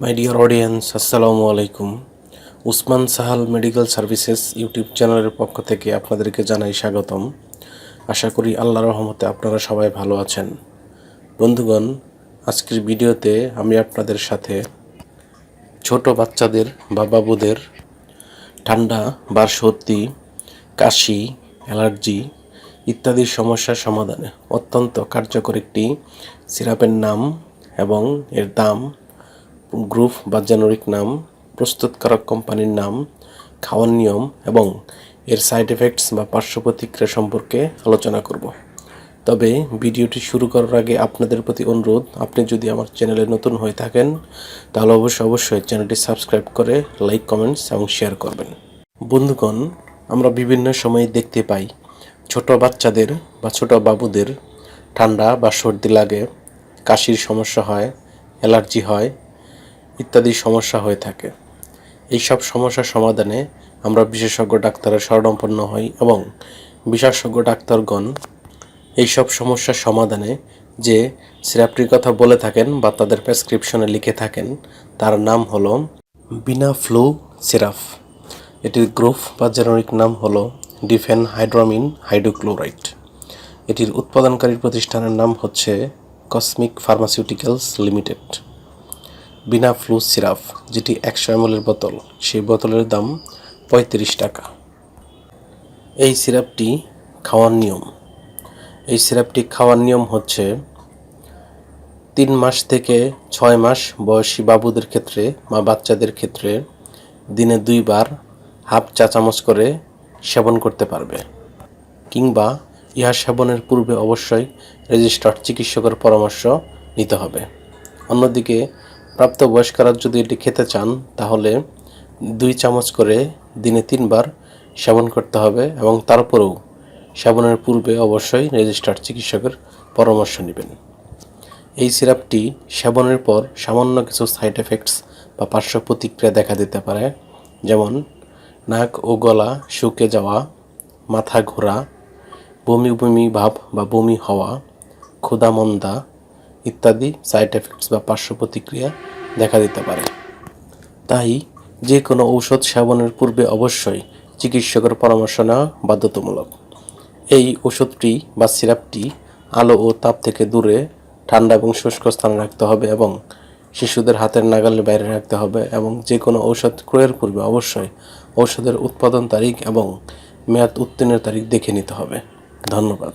My dear audience, আসসালামু আলাইকুম। Usman Sahal medical services YouTube চ্যানেলের পক্ষ থেকে আপনাদেরকে জানাই স্বাগতম। আশা করি আল্লাহর রহমতে আপনারা সবাই ভালো আছেন। বন্ধুগণ, আজকের ভিডিওতে আমি আপনাদের সাথে ছোট বাচ্চাদের বা বাবুদের ঠান্ডা বা সর্দি, কাশি, অ্যালার্জি ইত্যাদি সমস্যার সমাধানে অত্যন্ত কার্যকর একটি সিরাপের নাম এবং এর দাম, গ্রুপ বা জেনেরিক নাম, প্রস্তুতকারক কোম্পানির নাম, খাওয়ার নিয়ম এবং এর সাইড এফেক্টস বা পার্শ্ব প্রতিক্রিয়া সম্পর্কে আলোচনা করব। তবে ভিডিওটি শুরু করার আগে আপনাদের প্রতি অনুরোধ, আপনি যদি আমার চ্যানেলে নতুন হয়ে থাকেন তাহলে অবশ্যই চ্যানেলটি সাবস্ক্রাইব করে লাইক, কমেন্টস এবং শেয়ার করবেন। বন্ধুগণ, আমরা বিভিন্ন সময়ে দেখতে পাই ছোট বাচ্চাদের বা ছোট বাবুদের ঠান্ডা বা সর্দি লাগে, কাশির সমস্যা হয়, অ্যালার্জি হয় ইত্যাদি সমস্যা হয়ে থাকে। এই সব সমস্যার সমাধানে আমরা বিশেষজ্ঞ ডাক্তারের শরণাপন্ন হই এবং বিশেষজ্ঞ ডাক্তারগণ এই সব সমস্যার সমাধানে যে সিরাপটির কথা বলে থাকেন বা তাদের প্রেসক্রিপশনে লিখে থাকেন তার নাম হলো বিনাফ্লু সিরাপ। এটির গ্রুপ বা জেনেরিক নাম হলো ডিফেনহাইড্রামিন হাইড্রোক্লোরাইড। এটির উৎপাদনকারী প্রতিষ্ঠানের নাম হচ্ছে কসমিক ফার্মাসিউটিক্যালস লিমিটেড। বিনাফ্লু সিরাপ, যেটি 100 ml বোতল, সেই বোতলের দাম 35 টাকা। এই সিরাপটি খাওয়ার নিয়ম হচ্ছে 3 মাস থেকে 6 মাস বয়সী বাবুদের ক্ষেত্রে বা বাচ্চাদের ক্ষেত্রে দিনে 2 বার হাফ চা চামচ করে সেবন করতে পারবে, কিংবা ইহা সেবনের পূর্বে অবশ্যই রেজিস্টার্ড চিকিৎসকের পরামর্শ নিতে হবে। অন্যদিকে প্রাপ্তবয়স্করা যদি এটি খেতে চান তাহলে 2 চামচ করে দিনে 3 বার সেবন করতে হবে এবং তারপরেও সেবনের পূর্বে অবশ্যই রেজিস্টার্ড চিকিৎসকের পরামর্শ নেবেন। এই সিরাপটি সেবনের পর সামান্য কিছু সাইড এফেক্টস বা পার্শ্ব প্রতিক্রিয়া দেখা দিতে পারে, যেমন নাক ও গলা শুকিয়ে যাওয়া, মাথা ঘোরা, বমি বমি ভাব বা বমি হওয়া, ক্ষুধা-মন্দা ইত্যাদি সাইড এফেক্টস বা পার্শ্ব প্রতিক্রিয়া দেখা দিতে পারে। তাই যে কোনো ঔষধ সেবনের পূর্বে অবশ্যই চিকিৎসকের পরামর্শ নেওয়া বাধ্যতামূলক। এই ওষুধটি বা সিরাপটি আলো ও তাপ থেকে দূরে ঠান্ডা এবং শুষ্ক স্থানে রাখতে হবে এবং শিশুদের হাতের নাগালের বাইরে রাখতে হবে এবং যে কোনো ঔষধ ক্রয়ের পূর্বে অবশ্যই ঔষধের উৎপাদন তারিখ এবং মেয়াদ উত্তীর্ণের তারিখ দেখে নিতে হবে। ধন্যবাদ।